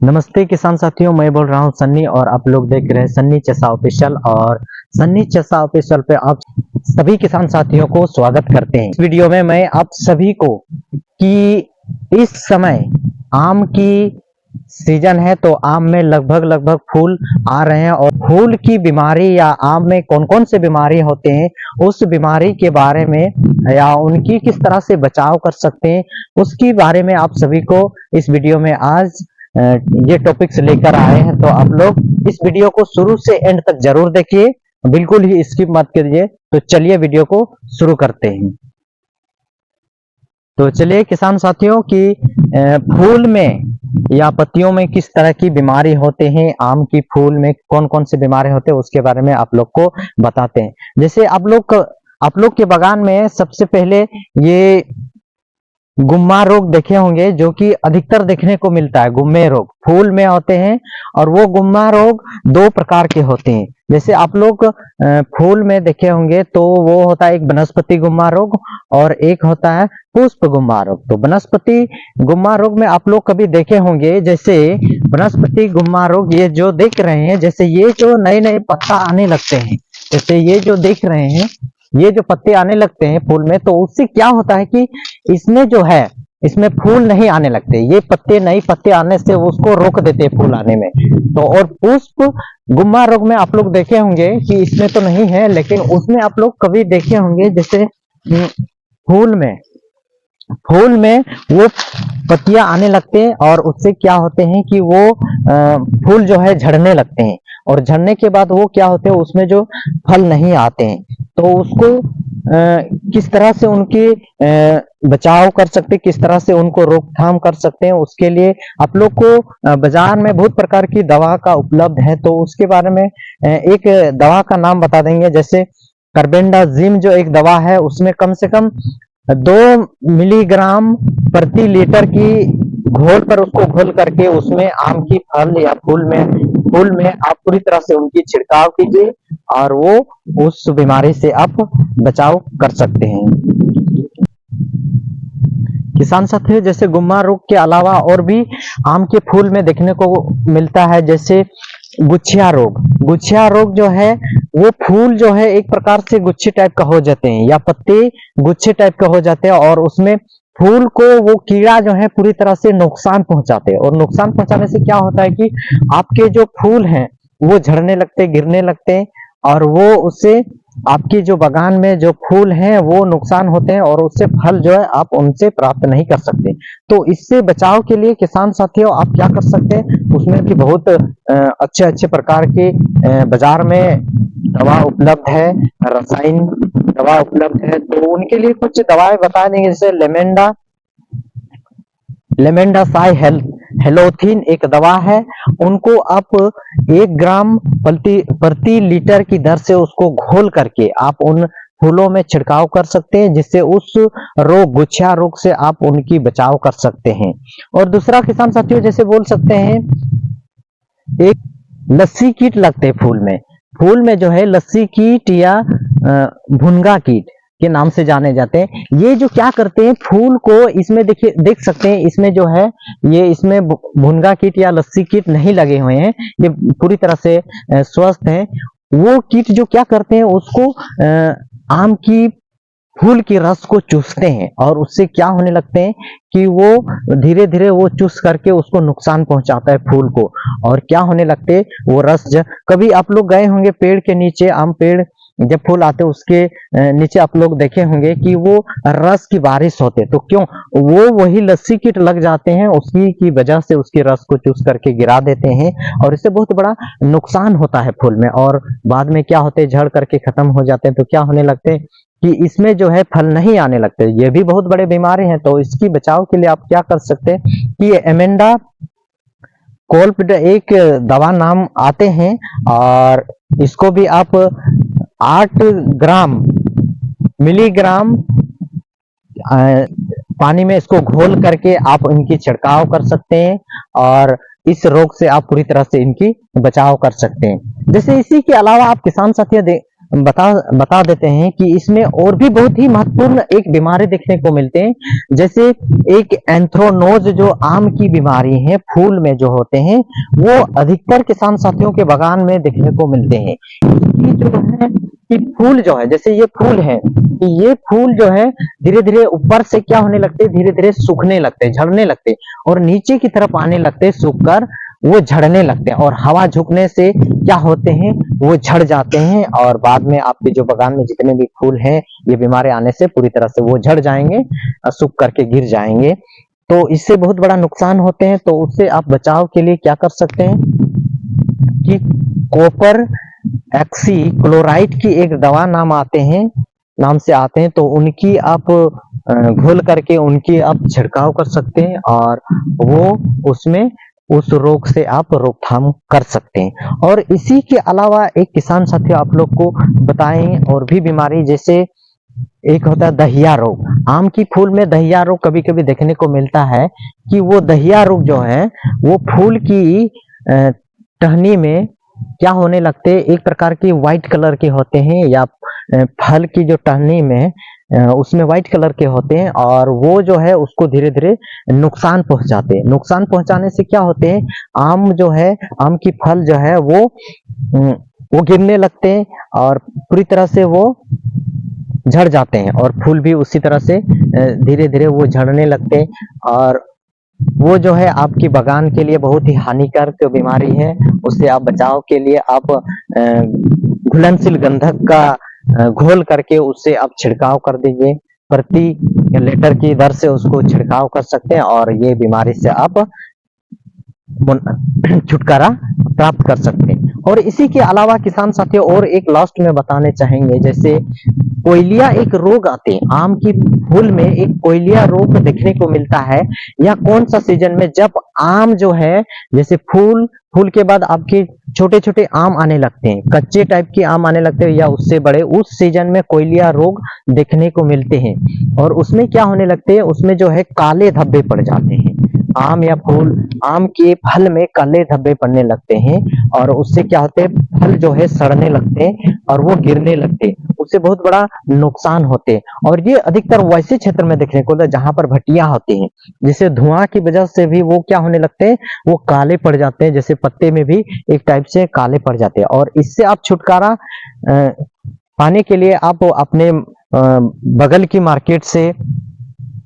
नमस्ते किसान साथियों, मैं बोल रहा हूं सन्नी और आप लोग देख रहे हैं सन्नी चसा ऑफिशियल। और सन्नी चसा ऑफिशियल पे आप सभी किसान साथियों को स्वागत करते हैं। इस वीडियो में मैं आप सभी को कि इस समय आम की सीजन है तो आम में लगभग फूल आ रहे हैं और फूल की बीमारी या आम में कौन कौन से बीमारी होते हैं उस बीमारी के बारे में या उनकी किस तरह से बचाव कर सकते हैं उसके बारे में आप सभी को इस वीडियो में आज ये टॉपिक्स लेकर आए हैं। तो आप लोग इस वीडियो को शुरू से एंड तक जरूर देखिए, बिल्कुल ही स्किप मत करिए। तो चलिए वीडियो को शुरू करते हैं। तो चलिए किसान साथियों की फूल में या पत्तियों में किस तरह की बीमारी होते हैं, आम की फूल में कौन कौन से बीमारी होते हैं उसके बारे में आप लोग को बताते हैं। जैसे आप लोग के बागान में सबसे पहले ये गुम्मा रोग देखे होंगे, जो कि अधिकतर देखने को मिलता है। गुम्मे रोग फूल में होते हैं और वो गुम्मा रोग दो प्रकार के होते हैं। जैसे आप लोग फूल में देखे होंगे तो वो होता है एक वनस्पति गुम्मा रोग और एक होता है पुष्प गुम्मा रोग। तो वनस्पति गुम्मा रोग में आप लोग कभी देखे होंगे, जैसे वनस्पति गुम्मा रोग ये जो देख रहे हैं, जैसे ये जो नए नए पत्ता आने लगते हैं, जैसे ये जो देख रहे हैं ये जो पत्ते आने लगते हैं फूल में, तो उससे क्या होता है कि इसमें जो है इसमें फूल नहीं आने लगते। ये पत्ते नए पत्ते आने से उसको रोक देते हैं फूल आने में। तो और पुष्प गुम्मा रोग में आप लोग देखे होंगे कि इसमें तो नहीं है, लेकिन उसमें आप लोग कभी देखे होंगे जैसे फूल में वो पत्तियां आने लगते हैं और उससे क्या होते हैं कि वो फूल जो है झड़ने लगते हैं और झड़ने के बाद वो क्या होते हैं उसमें जो फल नहीं आते हैं। तो उसको किस तरह से उनकी बचाव कर सकते, किस तरह से उनको रोकथाम कर सकते हैं, उसके लिए आप लोग को बाजार में बहुत प्रकार की दवा का उपलब्ध है। तो उसके बारे में एक दवा का नाम बता देंगे। जैसे कार्बेंडाजिम जो एक दवा है, उसमें कम से कम 2 मिलीग्राम प्रति लीटर की घोल पर उसको घोल करके उसमें आम की फल या फूल में आप पूरी तरह से उनकी छिड़काव कीजिए और वो उस बीमारी से आप बचाव कर सकते हैं। किसान साथियों, जैसे गुम्मा रोग के अलावा और भी आम के फूल में देखने को मिलता है, जैसे गुच्छिया रोग। गुच्छिया रोग जो है वो फूल जो है एक प्रकार से गुच्छे टाइप का हो जाते हैं या पत्ते गुच्छे टाइप का हो जाते हैं और उसमें फूल को वो कीड़ा जो है पूरी तरह से नुकसान पहुंचाते हैं। और नुकसान पहुंचाने से क्या होता है कि आपके जो फूल हैं वो झड़ने लगते, गिरने लगते हैं और वो उससे आपकी जो बागान में जो फूल हैं वो नुकसान होते हैं और उससे फल जो है आप उनसे प्राप्त नहीं कर सकते। तो इससे बचाव के लिए किसान साथियों आप क्या कर सकते हैं, उसमें भी बहुत अच्छे अच्छे प्रकार के बाजार में दवा उपलब्ध है, रसायन दवा उपलब्ध है। तो उनके लिए कुछ दवाएं बता देंगे। जैसे लेमेंडासाई हेलोथिन एक दवा है, उनको आप 1 ग्राम प्रति लीटर की दर से उसको घोल करके आप उन फूलों में छिड़काव कर सकते हैं, जिससे उस रोग गुच्छा रोग से आप उनकी बचाव कर सकते हैं। और दूसरा किसान साथियों जैसे बोल सकते हैं, एक लस्सी कीट लगते हैं फूल में जो है लस्सी कीट या भुनगा कीट के नाम से जाने जाते हैं। ये जो क्या करते हैं फूल को, इसमें देखिए देख सकते हैं इसमें जो है ये इसमें भुनगा कीट या लस्सी कीट नहीं लगे हुए हैं, ये पूरी तरह से स्वस्थ हैं। वो कीट जो क्या करते हैं उसको आम की फूल की रस को चूसते हैं और उससे क्या होने लगते हैं कि वो धीरे धीरे वो चूस करके उसको नुकसान पहुंचाता है फूल को। और क्या होने लगते वो रस कभी आप लोग गए होंगे पेड़ के नीचे, आम पेड़ जब फूल आते उसके नीचे आप लोग देखे होंगे कि वो रस की बारिश होते, तो क्यों वो वही लस्सी कीट लग जाते हैं, उसी की वजह से उसकी रस को चूस करके गिरा देते हैं और इससे बहुत बड़ा नुकसान होता है फूल में। और बाद में क्या होते हैं झड़ करके खत्म हो जाते हैं। तो क्या होने लगते हैं कि इसमें जो है फल नहीं आने लगते। ये भी बहुत बड़े बीमारी हैं। तो इसकी बचाव के लिए आप क्या कर सकते हैं कि एमेंडा कोल्प एक दवा नाम आते हैं और इसको भी आप 8 मिलीग्राम पानी में इसको घोल करके आप इनकी छिड़काव कर सकते हैं और इस रोग से आप पूरी तरह से इनकी बचाव कर सकते हैं। जैसे इसी के अलावा आप किसान साथियों बता देते हैं कि इसमें और भी बहुत ही महत्वपूर्ण एक बीमारी देखने को मिलते हैं, जैसे एक एंथ्रोनोज जो आम की बीमारी है, फूल में जो होते हैं, वो अधिकतर किसान साथियों के बागान में देखने को मिलते हैं। इसकी जो है कि फूल जो है, जैसे ये फूल है, कि ये फूल जो है धीरे धीरे ऊपर से क्या होने लगते हैं, धीरे धीरे सूखने लगते हैं, झड़ने लगते हैं, और नीचे की तरफ आने लगते हैं, सूखकर वो झड़ने लगते हैं, और हवा झुकने से क्या होते हैं, वो झड़ जाते हैं, और बाद में आपके जो बागान में जितने भी फूल हैं, ये बीमारी आने से पूरी तरह से वो झड़ जाएंगे, सूख करके गिर जाएंगे। तो इससे बहुत बड़ा नुकसान होते हैं। तो उससे आप बचाव के लिए क्या कर सकते हैं कि कॉपर एक्सी क्लोराइड की एक दवा नाम से आते हैं, तो उनकी आप घोल करके उनकी आप छिड़काव कर सकते हैं, और वो उसमें उस रोग से आप रोकथाम कर सकते हैं। और इसी के अलावा एक किसान साथियों आप लोग को बताएं और भी बीमारी, जैसे एक होता है दहिया रोग। आम की फूल में दहिया रोग कभी कभी देखने को मिलता है, कि वो दहिया रोग जो है वो फूल की टहनी में क्या होने लगते हैं, एक प्रकार की व्हाइट कलर के होते हैं, या फल की जो टहनी में उसमें व्हाइट कलर के होते हैं, और वो जो है उसको धीरे धीरे नुकसान पहुंचाते हैं। नुकसान पहुंचाने से क्या होते हैं, आम जो है, आम की फल जो है वो गिरने लगते हैं, और पूरी तरह से वो झड़ जाते हैं, और फूल भी उसी तरह से धीरे धीरे वो झड़ने लगते हैं, और वो जो है आपकी बागान के लिए बहुत ही हानिकारक बीमारी है। उससे आप बचाव के लिए आप घुलनशील गंधक का घोल करके उससे आप छिड़काव कर दीजिए, प्रति लीटर की दर से उसको छिड़काव कर सकते हैं, और ये बीमारी से आप छुटकारा प्राप्त कर सकते हैं। और इसी के अलावा किसान साथियों और एक लास्ट में बताने चाहेंगे, जैसे कोयलिया एक रोग आते हैं, आम की फूल में एक कोयलिया रोग देखने को मिलता है। या कौन सा सीजन में, जब आम जो है, जैसे फूल के बाद आपके छोटे छोटे आम आने लगते हैं, कच्चे टाइप के आम आने लगते हैं, या उससे बड़े, उस सीजन में कोयलिया रोग देखने को मिलते हैं। और उसमें क्या होने लगते हैं, उसमें जो है काले धब्बे पड़ जाते हैं, आम या फूल, आम के फल में काले धब्बे पड़ने लगते हैं, और उससे क्या होते हैं, फल जो है सड़ने लगते हैं, और वो गिरने लगते हैं, उससे बहुत बड़ा नुकसान होते हैं। और ये अधिकतर वैसे क्षेत्र में देखने को मिलता है जहां पर भटिया होती हैं, जिससे धुआं की वजह से भी वो क्या होने लगते हैं, वो काले पड़ जाते हैं, जैसे पत्ते में भी एक टाइप से काले पड़ जाते हैं। और इससे आप छुटकारा पाने के लिए आप अपने बगल की मार्केट से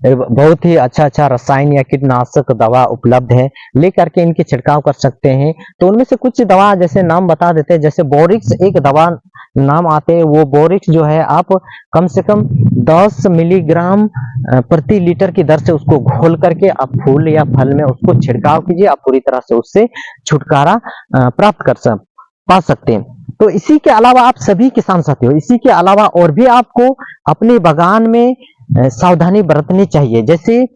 बहुत ही अच्छा रसायन या कीटनाशक दवा उपलब्ध है, लेकर के इनके छिड़काव कर सकते हैं। तो उनमें से कुछ दवा जैसे नाम बता देते हैं, जैसे बोरिक्स एक दवा नाम आते हैं, वो बोरिक्स जो है आप कम से कम 10 मिलीग्राम प्रति लीटर की दर से उसको घोल करके आप फूल या फल में उसको छिड़काव कीजिए, आप पूरी तरह से उससे छुटकारा प्राप्त पा सकते हैं। तो इसी के अलावा आप सभी किसान साथियों, इसी के अलावा और भी आपको अपने बागान में सावधानी बरतनी चाहिए। जैसे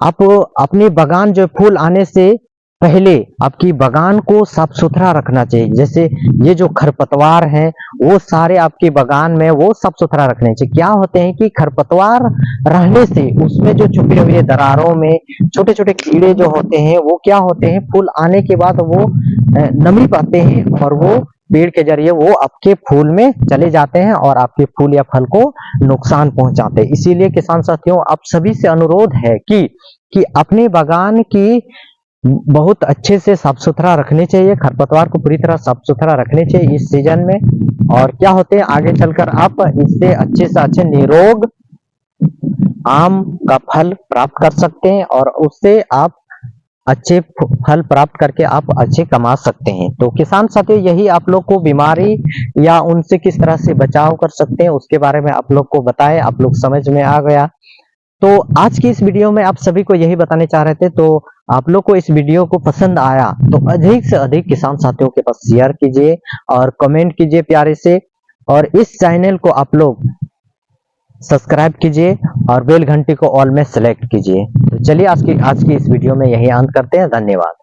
आप अपने बागान जो फूल आने से पहले आपकी बागान को साफ सुथरा रखना चाहिए। जैसे ये जो खरपतवार है वो सारे आपके बागान में वो साफ सुथरा रखने चाहिए। क्या होते हैं कि खरपतवार रहने से उसमें जो छुपे हुए दरारों में छोटे छोटे कीड़े जो होते हैं वो क्या होते हैं, फूल आने के बाद वो नमी पाते हैं, और वो पेड़ के जरिए वो आपके फूल में चले जाते हैं, और आपके फूल या फल को नुकसान पहुंचाते हैं। इसीलिए किसान साथियों आप सभी से अनुरोध है कि अपने बागान की बहुत अच्छे से साफ सुथरा रखने चाहिए, खरपतवार को पूरी तरह साफ सुथरा रखने चाहिए इस सीजन में। और क्या होते हैं, आगे चलकर आप इससे अच्छे से अच्छे निरोग आम का फल प्राप्त कर सकते हैं, और उससे आप अच्छे फल प्राप्त करके आप अच्छे कमा सकते हैं। तो किसान साथियों यही आप लोग को बीमारी या उनसे किस तरह से बचाव कर सकते हैं उसके बारे में आप लोग को बताएं, आप लोग समझ में आ गया। तो आज की इस वीडियो में आप सभी को यही बताने चाह रहे थे। तो आप लोग को इस वीडियो को पसंद आया तो अधिक से अधिक किसान साथियों के पास शेयर कीजिए और कमेंट कीजिए प्यारे से, और इस चैनल को आप लोग सब्सक्राइब कीजिए और बेल घंटी को ऑल में सेलेक्ट कीजिए। तो चलिए आज की इस वीडियो में यही अंत करते हैं। धन्यवाद।